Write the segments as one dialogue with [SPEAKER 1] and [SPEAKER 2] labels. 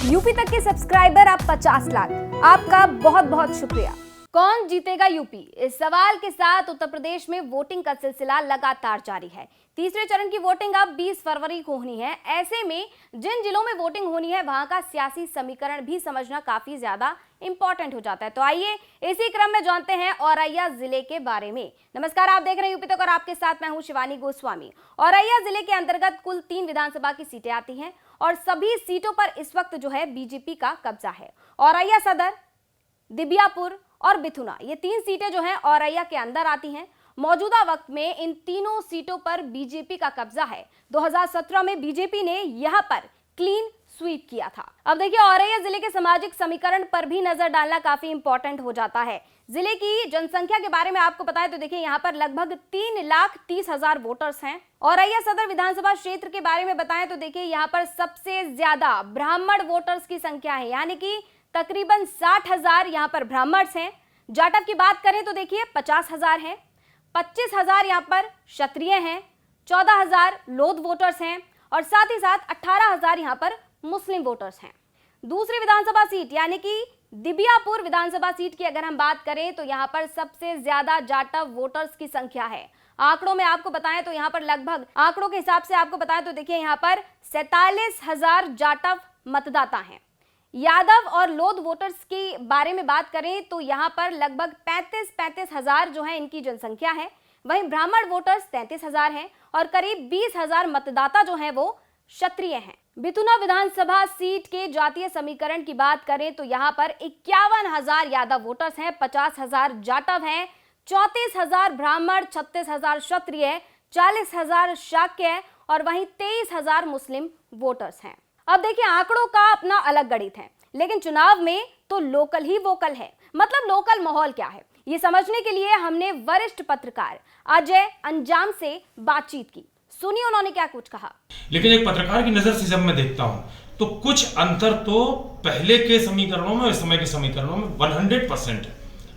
[SPEAKER 1] UP तक के subscriber आप 50 लाख। आपका बहुत बहुत शुक्रिया। कौन जीतेगा यूपी? इस सवाल के साथ उत्तर प्रदेश में वोटिंग का सिलसिला लगातार जारी है। तीसरे चरण की वोटिंग अब 20 फरवरी को होनी है। ऐसे में जिन जिलों में वोटिंग होनी है वहां का सियासी समीकरण भी समझना काफी ज्यादा इंपॉर्टेंट हो जाता है। तो आइए इसी क्रम में जानते हैं औरैया जिले के बारे में। नमस्कार, आप देख रहे हैं यूपी तक और आपके साथ मैं हूं शिवानी गोस्वामी। औरैया जिले के अंतर्गत कुल 3 विधानसभा की सीटें आती हैं और सभी सीटों पर इस वक्त जो है बीजेपी का कब्जा है। औरैया सदर, दिबियापुर और बिथुना, ये 3 सीटें जो हैं औरैया के अंदर आती हैं। मौजूदा वक्त में इन तीनों सीटों पर बीजेपी का कब्जा है। 2017 में बीजेपी ने यहां पर क्लीन स्वीप किया था। अब देखिए, औरैया जिले के सामाजिक समीकरण पर भी नजर डालना काफी इंपॉर्टेंट हो जाता है। जिले की जनसंख्या के बारे में आपको बताएं तो देखिए यहाँ पर लगभग 3,30,000 वोटर्स हैं। औरैया सदर विधानसभा क्षेत्र के बारे में बताएं तो देखिए यहाँ पर सबसे ज्यादा ब्राह्मण वोटर्स की संख्या है, यानी कि तकरीबन 60,000 यहाँ पर ब्राह्मण्स हैं। जाटव की बात करें तो देखिए 50,000 हैं। 25,000 यहाँ पर क्षत्रिय हैं, 14,000 लोध वोटर्स हैं और साथ ही साथ 18,000 यहाँ पर मुस्लिम वोटर्स हैं। दूसरी विधानसभा सीट यानी कि दिबियापुर विधानसभा सीट की अगर हम बात करें तो यहाँ पर सबसे ज्यादा जाटव वोटर्स की संख्या है। आंकड़ों में आपको बताएं तो यहाँ पर लगभग, आंकड़ों के हिसाब से आपको बताएं तो देखिए यहाँ पर 47,000 जाटव मतदाता हैं। यादव और लोध वोटर्स के बारे में बात करें तो यहाँ पर लगभग 35,000 जो है इनकी जनसंख्या है। वहीं ब्राह्मण वोटर्स 33,000 हैं और करीब 20,000 मतदाता जो हैं वो क्षत्रिय हैं। बिथुना विधानसभा सीट के जातीय समीकरण की बात करें तो यहाँ पर 51,000 यादव वोटर्स हैं, 50,000 जाटव हैं, 34,000 ब्राह्मण, 36,000 क्षत्रिय, 40,000 शाक्य और वहीं 23,000 मुस्लिम वोटर्स हैं। अब देखिए, आंकड़ों का अपना अलग गणित है, लेकिन चुनाव में तो लोकल ही वोकल है। मतलब लोकल माहौल क्या है, ये समझने के लिए हमने वरिष्ठ पत्रकार अजय अंजाम से बातचीत की। सुनिए उन्होंने क्या कुछ कहा।
[SPEAKER 2] लेकिन एक पत्रकार की नजर से जब मैं देखता हूं तो कुछ अंतर तो पहले के समीकरणों में और इस समय के समीकरणों में 100%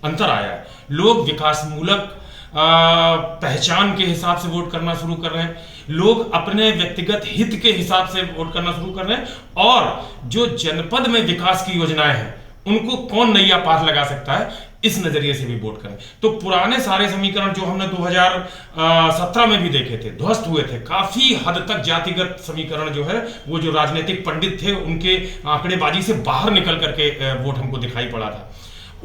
[SPEAKER 2] अंतर आया है। लोग विकासमूलक पहचान के हिसाब से वोट करना शुरू कर रहे हैं। लोग अपने व्यक्तिगत हित के हिसाब से वोट करना शुरू कर रहे हैं और जो जनपद में विकास की योजनाएं हैं उनको कौन नैया पार लगा सकता है, इस नजरिए से भी वोट करें। तो पुराने सारे समीकरण जो हमने 2017 में भी देखे थे, ध्वस्त हुए थे। काफी हद तक जातिगत समीकरण जो है वो जो राजनीतिक पंडित थे उनके आंकड़ेबाजी से बाहर निकल करके वोट हमको दिखाई पड़ा था,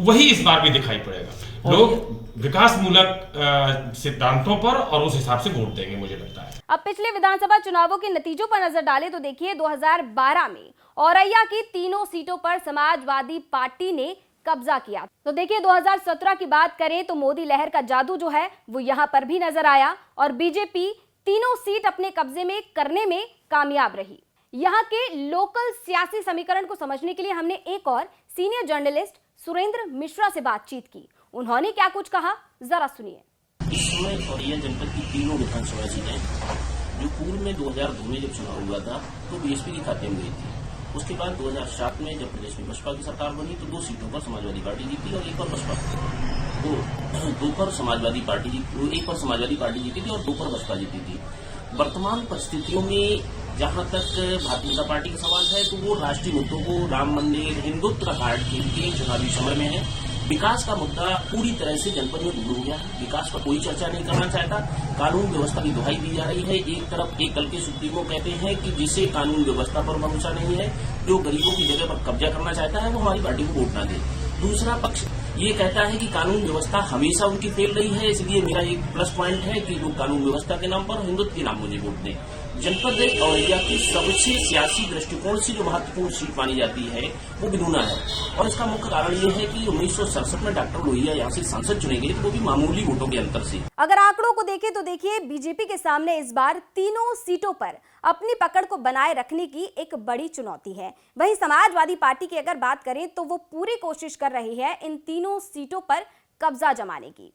[SPEAKER 2] वही इस बार भी दिखाई पड़ेगा। लोग विकासमूलक सिद्धांतों पर और उस हिसाब से वोट देंगे, मुझे लगता है।
[SPEAKER 1] अब पिछले विधानसभा चुनावों के नतीजों पर नजर डालें तो देखिए 2012 में औरैया की तीनों सीटों पर समाजवादी पार्टी ने कब्जा किया। तो देखिए 2017 की बात करें तो मोदी लहर का जादू जो है वो यहाँ पर भी नजर आया और बीजेपी तीनों सीट अपने कब्जे में करने में कामयाब रही। यहाँ के लोकल सियासी समीकरण को समझने के लिए हमने एक और सीनियर जर्नलिस्ट सुरेंद्र मिश्रा से बातचीत की। उन्होंने क्या कुछ कहा, जरा सुनिए।
[SPEAKER 3] इस समय औरैया जनपद की तीनों विधानसभा सीटें जो पूर्व में 2002 में जब चुनाव हुआ था तो बीएसपी के खाते में हुई थी। उसके बाद 2007 में जब प्रदेश में बसपा की सरकार बनी तो 2 सीटों पर समाजवादी पार्टी जीती और 1 पर बसपा, दो पर समाजवादी पार्टी जीती, 1 पर समाजवादी पार्टी जीती थी और 2 पर बसपा जीती थी। वर्तमान परिस्थितियों में जहां तक भारतीय जनता पार्टी का सवाल है तो वो राष्ट्रीय मुद्दों को, राम मंदिर, हिंदुत्व का कार्ड के चुनावी समय में है। विकास का मुद्दा पूरी तरह से जनपद में दूर हो गया है। विकास पर कोई चर्चा नहीं करना चाहता। कानून व्यवस्था की दुहाई दी जा रही है। एक तरफ एक कल के सुप्रीमो कहते हैं कि जिसे कानून व्यवस्था पर भरोसा नहीं है, जो गरीबों की जगह पर कब्जा करना चाहता है, वो हमारी पार्टी को वोट ना दे। दूसरा पक्ष ये कहता है कि कानून व्यवस्था हमेशा उनकी फेल रही है, इसलिए मेरा एक प्लस पॉइंट है कि लोग कानून व्यवस्था के नाम पर हिंदुत्व के नाम मुझे वोट दें। जनपद औरैया की सबसे सियासी दृष्टिकोण से जो महत्वपूर्ण सीट मानी जाती है वो बिथुना है और इसका मुख्य कारण ये है कि 1967 में डॉक्टर लोहिया यहाँ से सांसद चुने गए, तो वो भी मामूली वोटों के अंतर से।
[SPEAKER 1] अगर आंकड़ों को देखें तो देखिए बीजेपी के सामने इस बार तीनों सीटों पर अपनी पकड़ को बनाए रखने की एक बड़ी चुनौती है। वहीं समाजवादी पार्टी की अगर बात करें तो वो पूरी कोशिश कर रही है इन तीनों सीटों पर कब्जा जमाने की।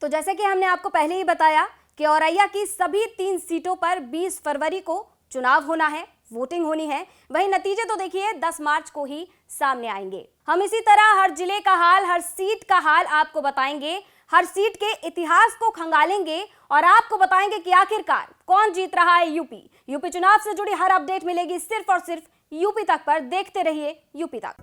[SPEAKER 1] तो जैसे कि हमने आपको पहले ही बताया कि औरैया की सभी 3 सीटों पर 20 फरवरी को चुनाव होना है, वोटिंग होनी है। वहीं नतीजे तो देखिए 10 मार्च को ही सामने आएंगे। हम इसी तरह हर जिले का हाल, हर सीट का हाल आपको बताएंगे, हर सीट के इतिहास को खंगालेंगे और आपको बताएंगे कि आखिरकार कौन जीत रहा है यूपी चुनाव से जुड़ी हर अपडेट मिलेगी सिर्फ और सिर्फ यूपी तक पर देखते रहिए यूपी तक।